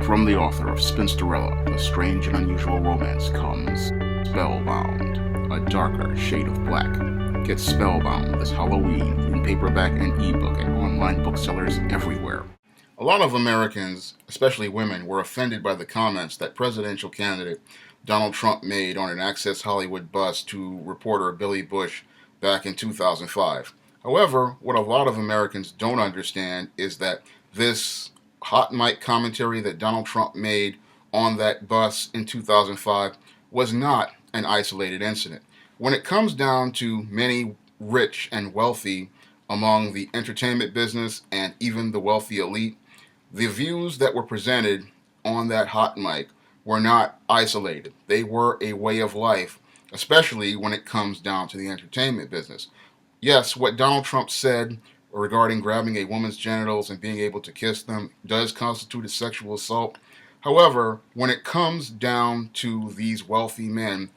From the author of Spinsterella, A Strange and Unusual Romance comes Spellbound, a darker shade of black. Get Spellbound this Halloween in paperback and ebook at online booksellers everywhere. A lot of Americans, especially women, were offended by the comments that presidential candidate Donald Trump made on an Access Hollywood bus to reporter Billy Bush back in 2005. However, what a lot of Americans don't understand is that this hot mic commentary that Donald Trump made on that bus in 2005 was not an isolated incident. When it comes down to many rich and wealthy among the entertainment business and even the wealthy elite, the views that were presented on that hot mic were not isolated. They were a way of life, especially when it comes down to the entertainment business. Yes, what Donald Trump said regarding grabbing a woman's genitals and being able to kiss them does constitute a sexual assault. However, when it comes down to these wealthy men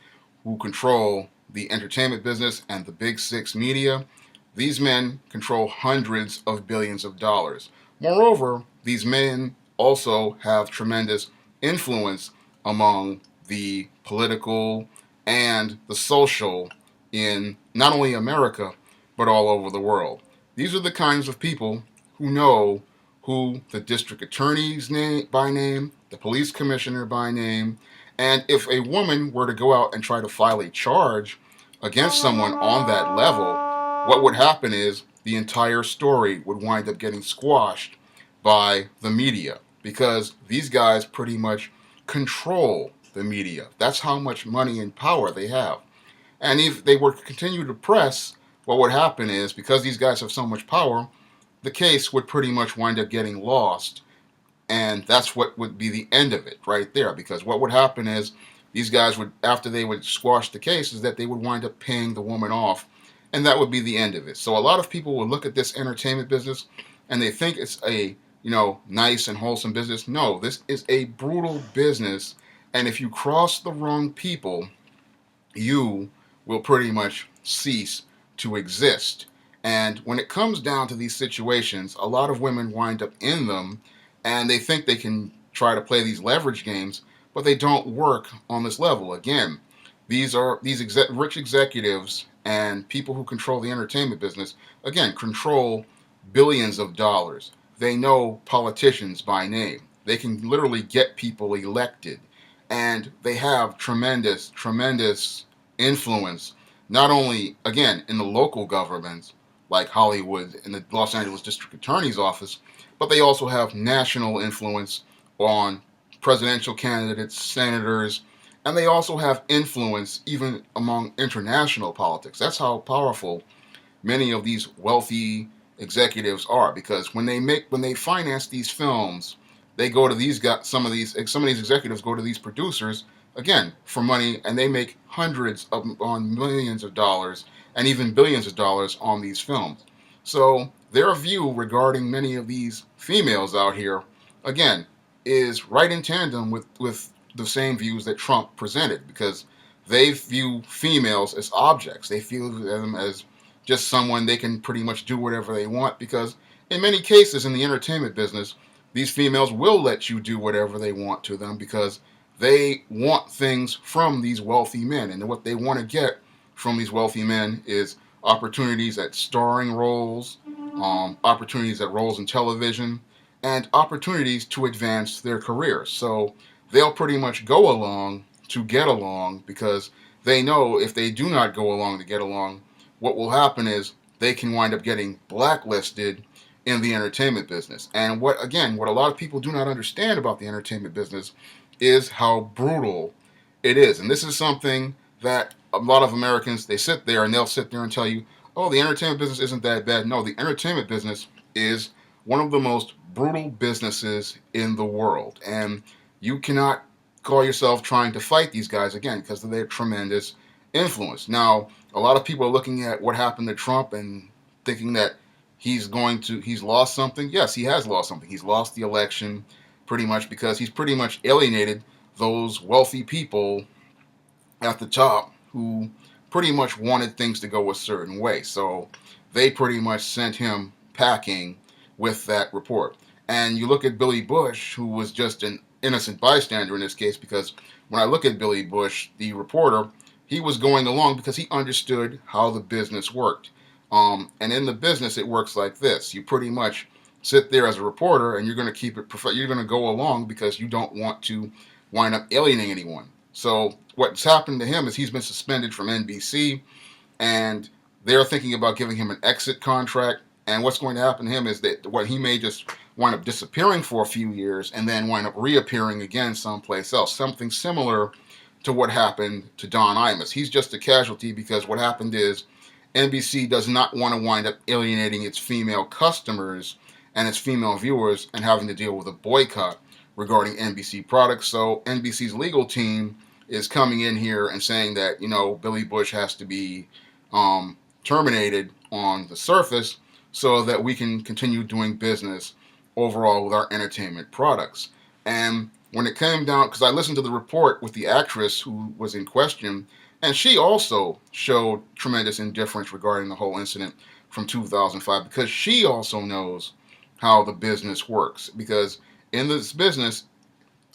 who control the entertainment business and the big six media, these men control hundreds of billions of dollars. Moreover, these men also have tremendous influence among the political and the social in not only America, but all over the world. These are the kinds of people who know who the district attorney's name by name, the police commissioner by name, and if a woman were to go out and try to file a charge against someone on that level, what would happen is the entire story would wind up getting squashed by the media because these guys pretty much control the media. That's how much money and power they have. And if they were to continue to press, what would happen is because these guys have so much power, the case would pretty much wind up getting lost. And that's what would be the end of it right there. Because what would happen is these guys would, after they would squash the case, is that they would wind up paying the woman off. And that would be the end of it. So a lot of people will look at this entertainment business and they think it's a, nice and wholesome business. No, this is a brutal business. And if you cross the wrong people, you will pretty much cease to exist. And when it comes down to these situations, a lot of women wind up in them and they think they can try to play these leverage games, but they don't work on this level. Again, these rich executives and people who control the entertainment business, again, control billions of dollars. They know politicians by name. They can literally get people elected. And they have tremendous, tremendous influence, not only, again, in the local governments, like Hollywood and the Los Angeles District Attorney's Office, but they also have national influence on presidential candidates, senators, and they also have influence even among international politics. That's how powerful many of these wealthy executives are, because when they finance these films, they go to these guys. Some of these executives go to these producers again for money, and they make hundreds on millions of dollars and even billions of dollars on these films. So their view regarding many of these females out here, again, is right in tandem with the same views that Trump presented, because they view females as objects. They view them as just someone they can pretty much do whatever they want, because in many cases in the entertainment business, these females will let you do whatever they want to them because they want things from these wealthy men. And what they want to get from these wealthy men is opportunities at starring roles, opportunities at roles in television, and opportunities to advance their careers. So they'll pretty much go along to get along, because they know if they do not go along to get along, what will happen is they can wind up getting blacklisted in the entertainment business. And what a lot of people do not understand about the entertainment business is how brutal it is. And this is something that a lot of Americans, they sit there and they'll sit there and tell you, oh, the entertainment business isn't that bad. No, the entertainment business is one of the most brutal businesses in the world. And you cannot call yourself trying to fight these guys, again, because of their tremendous influence. Now, a lot of people are looking at what happened to Trump and thinking that he's lost something. Yes, he has lost something. He's lost the election pretty much because he's pretty much alienated those wealthy people at the top who pretty much wanted things to go a certain way. So they pretty much sent him packing with that report. And you look at Billy Bush, who was just an innocent bystander in this case, because when I look at Billy Bush, the reporter, he was going along because he understood how the business worked. And in the business, it works like this: you pretty much sit there as a reporter, and you're going to keep it. You're going to go along because you don't want to wind up alienating anyone. So what's happened to him is he's been suspended from NBC, and they're thinking about giving him an exit contract. And what's going to happen to him is that what he may just wind up disappearing for a few years and then wind up reappearing again someplace else. Something similar to what happened to Don Imus. He's just a casualty because what happened is NBC does not want to wind up alienating its female customers and its female viewers and having to deal with a boycott regarding NBC products. So NBC's legal team is coming in here and saying that, Billy Bush has to be terminated on the surface so that we can continue doing business overall with our entertainment products. And when it came down, because I listened to the report with the actress who was in question, and she also showed tremendous indifference regarding the whole incident from 2005 because she also knows how the business works. Because in this business,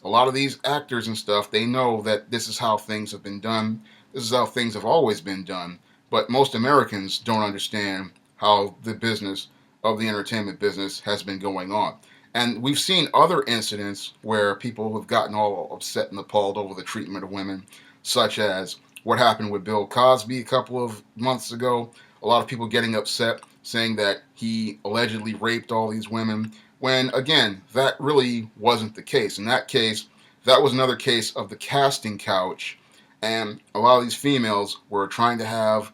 a lot of these actors and stuff, they know that this is how things have been done. This is how things have always been done. But most Americans don't understand how the business of the entertainment business has been going on. And we've seen other incidents where people have gotten all upset and appalled over the treatment of women, such as what happened with Bill Cosby a couple of months ago. A lot of people getting upset, saying that he allegedly raped all these women, when, again, that really wasn't the case. In that case, that was another case of the casting couch, and a lot of these females were trying to have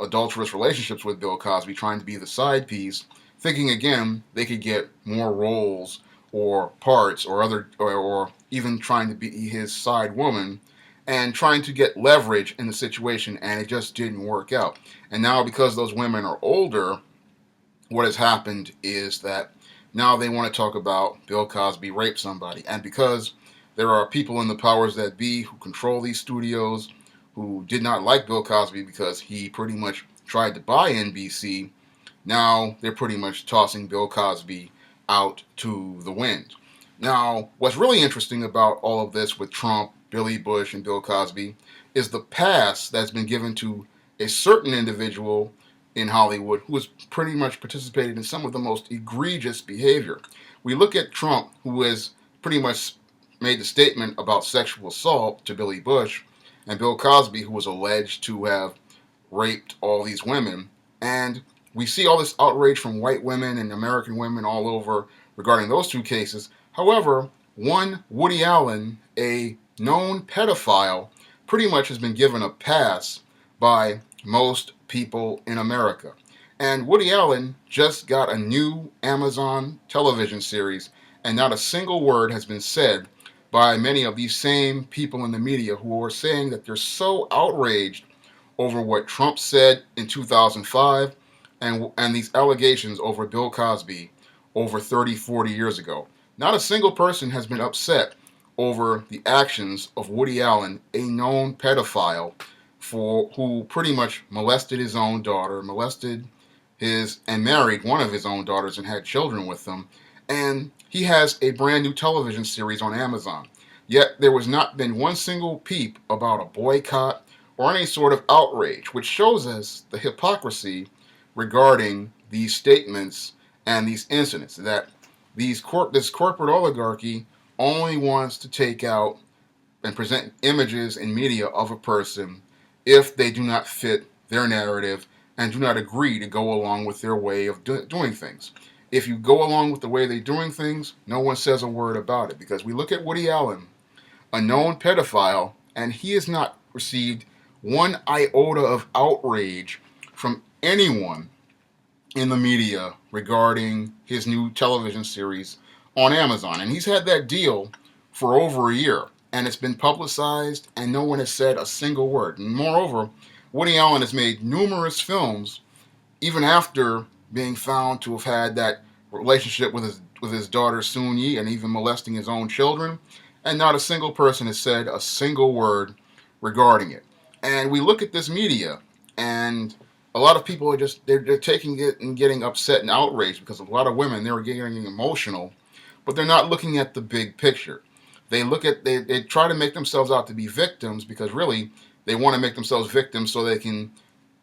adulterous relationships with Bill Cosby, trying to be the side piece, thinking, again, they could get more roles or parts or even trying to be his side woman and trying to get leverage in the situation, and it just didn't work out. And now, because those women are older, what has happened is that now they want to talk about Bill Cosby raped somebody. And because there are people in the powers that be who control these studios who did not like Bill Cosby because he pretty much tried to buy NBC, now they're pretty much tossing Bill Cosby out to the wind. Now, what's really interesting about all of this with Trump, Billy Bush, and Bill Cosby is the pass that's been given to a certain individual in Hollywood who has pretty much participated in some of the most egregious behavior. We look at Trump, who has pretty much made the statement about sexual assault to Billy Bush, and Bill Cosby, who was alleged to have raped all these women. And we see all this outrage from white women and American women all over regarding those two cases. However, one Woody Allen, a known pedophile, pretty much has been given a pass by most people in America. And Woody Allen just got a new Amazon television series, and not a single word has been said by many of these same people in the media who are saying that they're so outraged over what Trump said in 2005 and these allegations over Bill Cosby over 30, 40 years ago. Not a single person has been upset over the actions of Woody Allen, a known pedophile who pretty much molested his own daughter, and married one of his own daughters and had children with them. And he has a brand new television series on Amazon. Yet there was not been one single peep about a boycott or any sort of outrage, which shows us the hypocrisy regarding these statements and these incidents, that this corporate oligarchy only wants to take out and present images in media of a person if they do not fit their narrative and do not agree to go along with their way of doing things. If you go along with the way they're doing things, no one says a word about it, because we look at Woody Allen, a known pedophile, and he has not received one iota of outrage from anyone in the media regarding his new television series on Amazon. And he's had that deal for over a year, and it's been publicized, and no one has said a single word. And moreover, Woody Allen has made numerous films, even after being found to have had that relationship with his daughter Soon Yi and even molesting his own children, and not a single person has said a single word regarding it. And we look at this media, and a lot of people are they're taking it and getting upset and outraged because a lot of women, they're getting emotional, but they're not looking at the big picture. they try to make themselves out to be victims, because really they want to make themselves victims so they can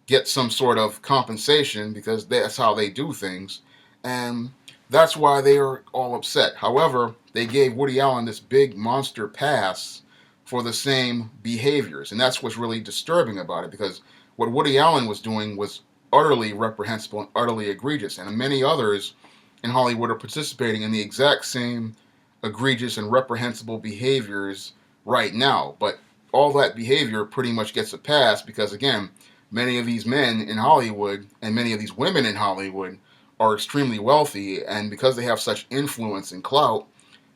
get some sort of compensation, because that's how they do things. And that's why they are all upset. However, they gave Woody Allen this big monster pass for the same behaviors. And that's what's really disturbing about it, because what Woody Allen was doing was utterly reprehensible and utterly egregious. And many others in Hollywood are participating in the exact same egregious and reprehensible behaviors right now. But all that behavior pretty much gets a pass because, again, many of these men in Hollywood and many of these women in Hollywood are extremely wealthy, and because they have such influence and clout,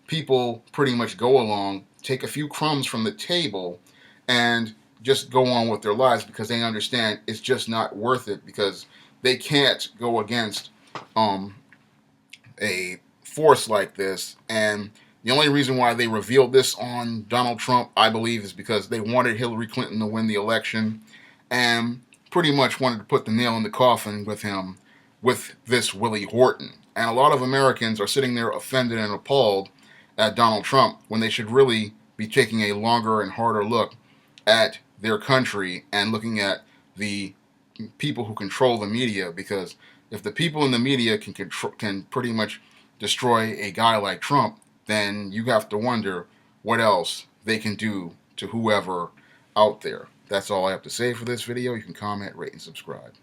people pretty much go along, take a few crumbs from the table, and just go on with their lives because they understand it's just not worth it, because they can't go against um, a force like this. And the only reason why they revealed this on Donald Trump, I believe, is because they wanted Hillary Clinton to win the election and pretty much wanted to put the nail in the coffin with him with this Willie Horton. And a lot of Americans are sitting there offended and appalled at Donald Trump when they should really be taking a longer and harder look at their country and looking at the people who control the media, because if the people in the media can pretty much destroy a guy like Trump, then you have to wonder what else they can do to whoever out there. That's all I have to say for this video. You can comment, rate, and subscribe.